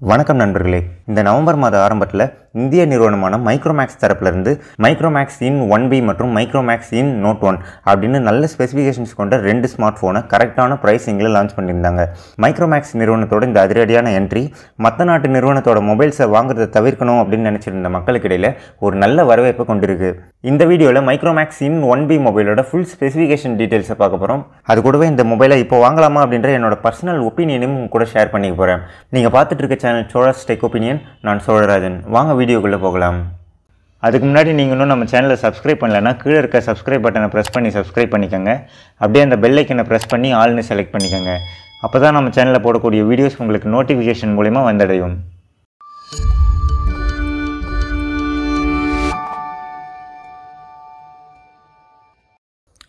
வணக்கம் நண்பர்களே. இந்த நவம்பர் மாத ஆரம்பத்தில் இந்திய நிறுவனமான மைக்ரோமேக்ஸ் தரப்பிலிருந்து மைக்ரோமேக்ஸ் இன் 1B மற்றும் மைக்ரோமேக்ஸ் இன் நோட் 1 அப்படின்னு நல்ல ஸ்பெசிஃபிகேஷன்ஸ் கொண்ட ரெண்டு ஸ்மார்ட் ஃபோனை கரெக்டான ப்ரைஸிங்கில் லான்ச் பண்ணியிருந்தாங்க. மைக்ரோமேக்ஸ் நிறுவனத்தோட இந்த அதிரடியான என்ட்ரி மற்ற நாட்டு நிறுவனத்தோட மொபைல்ஸை வாங்குறதை தவிர்க்கணும் அப்படின்னு நினச்சிருந்த மக்களுக்கு இடையில் ஒரு நல்ல வரவேற்பை கொண்டிருக்கு. இந்த வீடியோவில் மைக்ரோமேக்ஸ் இன் 1B மொபைலோட ஃபுல் ஸ்பெசிஃபிகேஷன் டீட்டெயில்ஸை பார்க்க போகிறோம். அது கூடவே இந்த மொபைலை இப்போ வாங்கலாமா அப்படின்ற என்னோட பர்சனல் ஒப்பீனியனும் கூட ஷேர் பண்ணிக்க போகிறேன். நீங்கள் பார்த்துட்டு இருக்க சேனல் சோழஸ் டெக் ஒப்பீனியன். நான் சோழராஜன். வாங்க வீடியோக்குள்ளே போகலாம். அதுக்கு முன்னாடி நீங்கள் இன்னும் நம்ம சேனலை சப்ஸ்கிரைப் பண்ணலைன்னா கீழே இருக்க சப்ஸ்கிரைப் பட்டனை ப்ரெஸ் பண்ணி சப்ஸ்கிரைப் பண்ணிக்கோங்க. அப்படியே அந்த பெல் ஐக்கனை ப்ரெஸ் பண்ணி ஆல்னு செலக்ட் பண்ணிக்கோங்க. அப்போ தான் நம்ம சேனலில் போடக்கூடிய வீடியோஸ் உங்களுக்கு நோட்டிஃபிகேஷன் மூலிமா வந்தடையும்.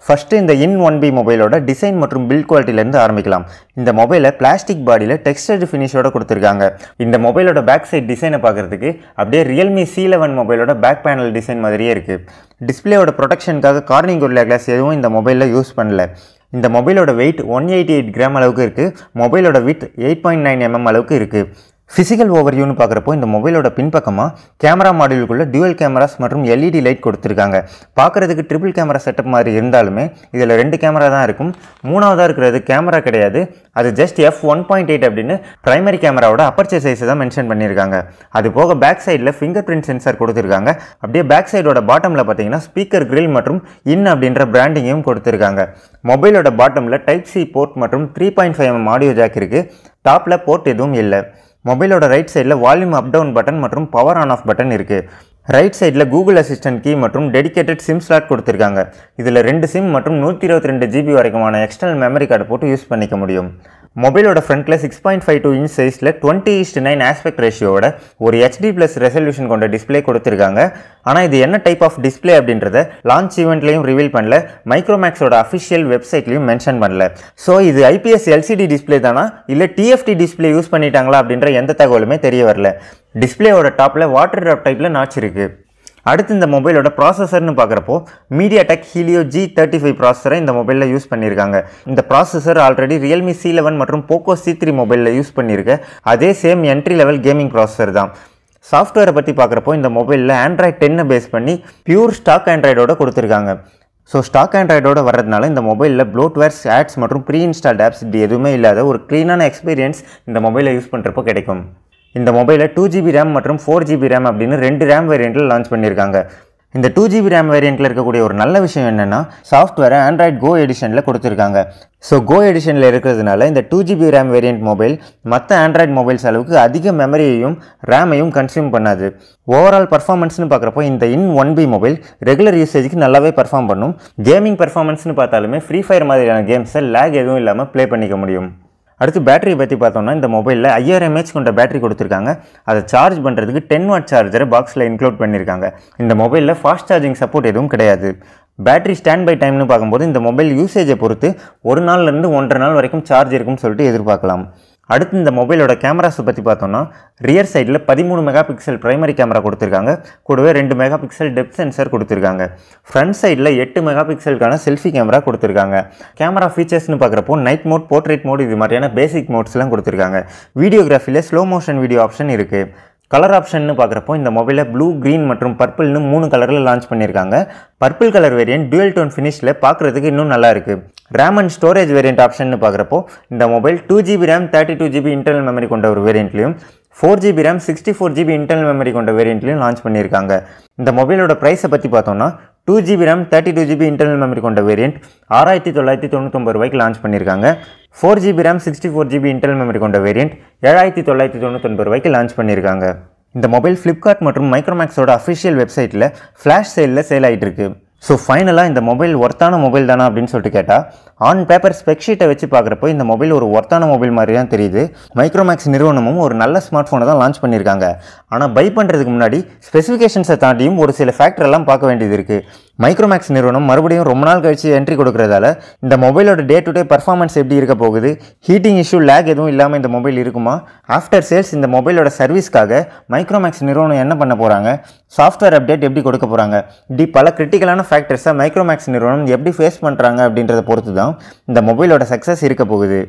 ஃபஸ்ட்டு இந்த இன் 1B மொபைலோட டிசைன் மற்றும் பில்ட் குவாலிட்டிலேருந்து ஆரம்பிக்கலாம். இந்த மொபைலை பிளாஸ்டிக் பாடியில் டெக்ஸ்டர்டு ஃபினிஷோட கொடுத்துருக்காங்க. இந்த மொபைலோட பேக் சைட் டிசைனை பார்க்குறதுக்கு அப்படியே Realme C11 மொபைலோட பேக் பேனல் டிசைன் மாதிரியே இருக்குது. டிஸ்பிளேயோட ப்ரொடெக்ஷனுக்காக கார்னிங் கொரில்லா கிளாஸ் எதுவும் இந்த மொபைலில் யூஸ் பண்ணல. இந்த மொபைலோட வெயிட் 188 கிராம் அளவுக்கு இருக்குது. மொபைலோட வித் 8.9 mm அளவுக்கு இருக்குது. ஃபிசிக்கல் ஓவர்வியூன்னு பார்க்குறப்போ இந்த மொபைலோட பின்பக்கமாக கேமரா மாடியூலுக்குள்ளே டியூவல் கேமராஸ் மற்றும் LED லைட் கொடுத்துருக்காங்க. பார்க்குறதுக்கு ட்ரிபிள் கேமரா செட்டப் மாதிரி இருந்தாலுமே இதில் 2 கேமரா தான் இருக்கும். மூணாவதாக இருக்கிறது கேமரா கிடையாது, அது ஜஸ்ட் f1.8 அப்படின்னு பிரைமரி கேமராவோட அப்பர்ச்சர் சைஸை தான் மென்ஷன் பண்ணியிருக்காங்க. அது போக பேக் சைடில் ஃபிங்கர்பிரிண்ட் சென்சார் கொடுத்துருக்காங்க. அப்படியே பேக் சைடோட பாட்டமில் பார்த்தீங்கன்னா ஸ்பீக்கர் கிரில் மற்றும் இன் அப்படின்ற பிராண்டிங்கையும் கொடுத்துருக்காங்க. மொபைலோட பாட்டமில் டைப் C போர்ட் மற்றும் 3.5 mm ஆடியோ ஜாக் இருக்குது. டாப்பில் போர்ட் எதுவும் இல்லை. மொபைலோட ரைட் சைடில் வால்யூம் அப் டவுன் பட்டன் மற்றும் பவர் ஆன் ஆஃப் பட்டன் இருக்குது. ரைட் சைடில் கூகுள் அசிஸ்டன்ட் கீ மற்றும் டெடிகேட்டட் சிம் ஸ்லாட் கொடுத்துருக்காங்க. இதில் 2 சிம் மற்றும் 122 GB வரைக்குமான எக்ஸ்டர்னல் மெமரி கார்டு போட்டு யூஸ் பண்ணிக்க முடியும். மொபைலோட ஃப்ரண்ட்டில் 6.52 inch சைஸில் 20:9 ஆஸ்பெக்ட் ரேஷியோட ஒரு HD+ ரெசல்யூஷன் கொண்ட டிஸ்பிளே கொடுத்துருக்காங்க. ஆனால் இது என்ன டைப் ஆஃப் டிஸ்பிளே அப்படின்றத லான்ச் ஈவெண்ட்லையும் ரிவீல் பண்ணல, மைக்ரோமேக்ஸோட அஃபிஷியல் வெப்சைட்லையும் மென்ஷன் பண்ணல. ஸோ இது IPS LCD டிஸ்பிளே தானா இல்லை TFT டிஸ்பிளே யூஸ் பண்ணிட்டாங்களா அப்படின்ற எந்த தகவலுமே தெரிய வரல. டிஸ்பிளேயோட டாப்பில் வாட்டர் ட்ராப் டைப்பில் நாட்ச் இருக்குது. அடுத்து இந்த மொபைலோட ப்ராசஸர்னு பார்க்குறப்போ MediaTek helio G35 ப்ராசஸரை இந்த மொபைலில் யூஸ் பண்ணியிருக்காங்க. இந்த ப்ராசஸர் ஆல்ரெடி Realme C11 மற்றும் Poco C3 மொபைலில் யூஸ் பண்ணியிருக்க அதே same entry level gaming processor தான். சாஃப்ட்வேரை பற்றி பார்க்குறப்போ இந்த மொபைலில் Android 10 பேஸ் பண்ணி பியூர் ஸ்டாக் ஆண்ட்ராய்டோட கொடுத்துருக்காங்க. ஸோ ஸ்டாக் ஆண்ட்ராய்டோட வர்றதுனால இந்த மொபைலில் ப்ளோட்வேர்ஸ், ஆட்ஸ் மற்றும் ப்ரீ இன்ஸ்டால்ட் ஆப்ஸ் இது எதுவுமே இல்லாத ஒரு க்ளீனான எக்ஸ்பீரியன்ஸ் இந்த மொபைலை யூஸ் பண்ணுறப்போ கிடைக்கும். இந்த மொபைலை 2GB RAM மற்றும் 4GB RAM அப்படின்னு 2 RAM வேரியண்ட்டில் லான்ச் பண்ணியிருக்காங்க. இந்த 2GB RAM வேரியண்ட்டில் இருக்கக்கூடிய ஒரு நல்ல விஷயம் என்னென்னா சாஃப்ட்வேரை Android Go எடிஷனில் கொடுத்துருக்காங்க. ஸோ Go எடிஷனில் இருக்கிறதுனால இந்த 2GB RAM வேரியண்ட் மொபைல் மற்ற ஆண்ட்ராய்ட் மொபைல்ஸ் அளவுக்கு அதிக மெமரியையும் ரேமையும் கன்சியூம் பண்ணாது. ஓவரால் பர்ஃபார்மன்ஸ்னு பார்க்குறப்போ இந்த இன் 1B மொபைல் ரெகுலர் யூசேஜுக்கு நல்லாவே பர்ஃபார்ம் பண்ணும். கேமிங் பர்ஃபார்மன்ஸ்னு பார்த்தாலுமே ஃப்ரீ ஃபயர் மாதிரியான கேம்ஸை லேக் எதுவும் இல்லாமல் ப்ளே பண்ணிக்க முடியும். அடுத்து பேட்டரியை பற்றி பார்த்தோம்னா இந்த மொபைலில் 5000 mAh கொண்ட பேட்டரி கொடுத்துருக்காங்க. அதை சார்ஜ் பண்ணுறதுக்கு 10 watt சார்ஜரை பாக்ஸில் இன்க்ளூட் பண்ணியிருக்காங்க. இந்த மொபைலில் ஃபாஸ்ட் சார்ஜிங் சப்போர்ட் எதுவும் கிடையாது. பேட்டரி ஸ்டாண்ட் பை டைம்னு பார்க்கும்போது இந்த மொபைல் யூசேஜை பொறுத்து 1 நாள்லேருந்து 1.5 நாள் வரைக்கும் சார்ஜ் இருக்கும்னு சொல்லிட்டு எதிர்பார்க்கலாம். அடுத்து இந்த மொபைலோட கேமராஸை பற்றி பார்த்தோம்னா ரியர் சைடில் 13 மெகாபிக்சல் பிரைமரி கேமரா கொடுத்துருக்காங்க. கூடவே 2 மெகாபிக்சல் டெப்த் சென்சர் கொடுத்துருக்காங்க. ஃப்ரண்ட் சைடில் 8 மெகாபிக்சலுக்கான செல்ஃபி கேமரா கொடுத்துருக்காங்க. கேமரா ஃபீச்சர்ஸ்னு பார்க்குறப்போ நைட் மோட், போர்ட்ரேட் மோட் இது மாதிரியான பேசிக் மோட்ஸ்லாம் கொடுத்துருக்காங்க. வீடியோகிராஃபியில் ஸ்லோ மோஷன் வீடியோ ஆப்ஷன் இருக்குது. கலர் ஆப்ஷன்னு பார்க்குறப்போ இந்த மொபைலில் ப்ளூ, க்ரீன் மற்றும் பர்பிள்னு 3 கலரில் லான்ச் பண்ணியிருக்காங்க. Purple colour variant dual tone ஃபினிஷில் பார்க்குறதுக்கு இன்னும் நல்லா இருக்குது. ரேம் அண்ட் ஸ்டோரேஜ் வேரியன்ட் ஆப்ஷன்னு பார்க்குறப்போ இந்த mobile 2GB RAM 32GB internal memory கொண்ட ஒரு வேரியண்ட்லையும் 4GB RAM 64GB internal memory கொண்ட வேரியண்ட்லையும் லான்ச் பண்ணியிருக்காங்க. இந்த மொபைலோட ப்ரைஸை பற்றி பார்த்தோம்னா 2GB RAM 32GB internal memory கொண்ட வேரியண்ட் 6999 ரூபாய்க்கு லான்ச் பண்ணியிருக்காங்க. 4GB RAM 64GB internal memory கொண்ட வேரியண்ட் 7999 ரூபாய்க்கு லான்ச் பண்ணியிருக்காங்க. இந்த மொபைல் ஃப்ளிப்கார்ட் மற்றும் மைக்ரோமேக்ஸோட அஃபிஷியல் வெப்சைட்டில் ஃப்ளாஷ் சேலில் சேல் ஆகிட்டு இருக்கு. ஸோ ஃபைனலாக இந்த மொபைல் ஒர்த்தான மொபைல் தானா அப்படின்னு சொல்லிட்டு கேட்டால் ஆன் பேப்பர் ஸ்பெக் ஷீட்டை வச்சு பார்க்குறப்போ இந்த மொபைல் ஒரு ஒர்த்தான மொபைல் மாதிரி தான் தெரியுது. மைக்ரோமேக்ஸ் நிறுவனமும் ஒரு நல்ல ஸ்மார்ட் ஃபோனை தான் லான்ச் பண்ணியிருக்காங்க. ஆனால் பை பண்ணுறதுக்கு முன்னாடி ஸ்பெசிஃபிகேஷன்ஸை தாண்டியும் ஒரு சில ஃபேக்டரெல்லாம் பார்க்க வேண்டியது இருக்குது. மைக்ரோமேக்ஸ் நிறுவனம் மறுபடியும் ரொம்ப நாள் கழிச்சு என்ட்ரி கொடுக்கறதால இந்த மொபைலோட டே டு டே பர்ஃபார்மன்ஸ் எப்படி இருக்க போகுது, ஹீட்டிங் இஷ்யூ, லேக் எதுவும் இல்லாமல் இந்த மொபைல் இருக்குமா, ஆஃப்டர் சேல்ஸ் இந்த மொபைலோட சர்வீஸ்க்காக மைக்ரோமேக்ஸ் நிறுவனம் என்ன பண்ண போகிறாங்க, சாஃப்ட்வேர் அப்டேட் எப்படி கொடுக்க போகிறாங்க, இப்படி பல கிரிட்டிக்கலான ஃபேக்டர்ஸை மைக்ரோமேக்ஸ் நிறுவனம் எப்படி ஃபேஸ் பண்ணுறாங்க அப்படின்றத பொறுத்து தான் இந்த மொபைலோட சக்ஸஸ் இருக்க போகுது.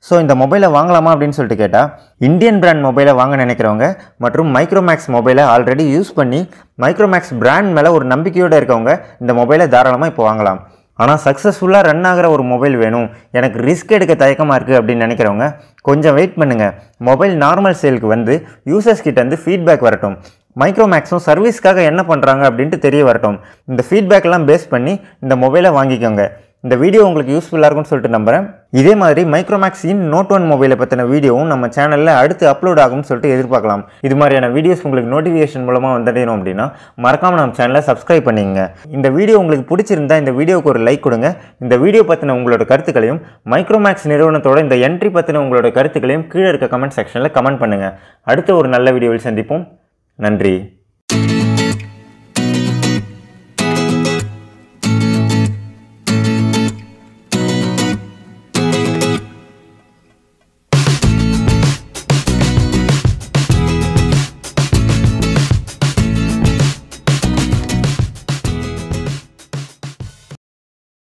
ஸோ இந்த மொபைலை வாங்கலாமா அப்படின்னு சொல்லிட்டு கேட்டால் இந்தியன் பிராண்ட் மொபைலை வாங்க நினைக்கிறவங்க மற்றும் மைக்ரோமேக்ஸ் மொபைலை ஆல்ரெடி யூஸ் பண்ணி மைக்ரோமேக்ஸ் பிராண்ட் மேலே ஒரு நம்பிக்கையோடு இருக்கவங்க இந்த மொபைலை தாராளமாக இப்போ வாங்கலாம். ஆனால் சக்ஸஸ்ஃபுல்லாக ரன் ஆகிற ஒரு மொபைல் வேணும், எனக்கு ரிஸ்க் எடுக்க தயக்கமாக இருக்குது அப்படின்னு நினைக்கிறவங்க கொஞ்சம் வெயிட் பண்ணுங்கள். மொபைல் நார்மல் சேலுக்கு வந்து யூசர்ஸ் கிட்டேருந்து ஃபீட்பேக் வரட்டும், மைக்ரோமேக்ஸும் சர்வீஸ்க்காக என்ன பண்ணுறாங்க அப்படின்ட்டு தெரிய வரட்டும். இந்த ஃபீட்பேக்கெல்லாம் பேஸ் பண்ணி இந்த மொபைலை வாங்கிக்கோங்க. இந்த வீடியோ உங்களுக்கு யூஸ்ஃபுல்லாக இருக்கும்னு சொல்லிட்டு நம்புகிறேன். இதே மாதிரி மைக்ரோமேக்ஸ் இன் நோட் 1 மொபைலை பற்றின வீடியோவும் நம்ம சேனலில் அடுத்து அப்லோட் ஆகும்னு சொல்லிட்டு எதிர்பார்க்கலாம். இது மாதிரியான வீடியோஸ் உங்களுக்கு நோட்டிஃபிகேஷன் மூலமாக வந்துடணும் அப்படின்னா மறக்காமல் நம்ம சேனலை சப்ஸ்கிரைப் பண்ணிங்க. இந்த வீடியோ உங்களுக்கு பிடிச்சிருந்தா இந்த வீடியோவுக்கு ஒரு லைக் கொடுங்க. இந்த வீடியோ பற்றின உங்களோட கருத்துக்களையும் மைக்ரோமேக்ஸ் நிறுவனத்தோட இந்த என்ட்ரி பற்றின உங்களோட கருத்துக்களையும் கீழே இருக்க கமெண்ட் செக்ஷனில் கமெண்ட் பண்ணுங்கள். அடுத்த ஒரு நல்ல வீடியோவில் சந்திப்போம். நன்றி.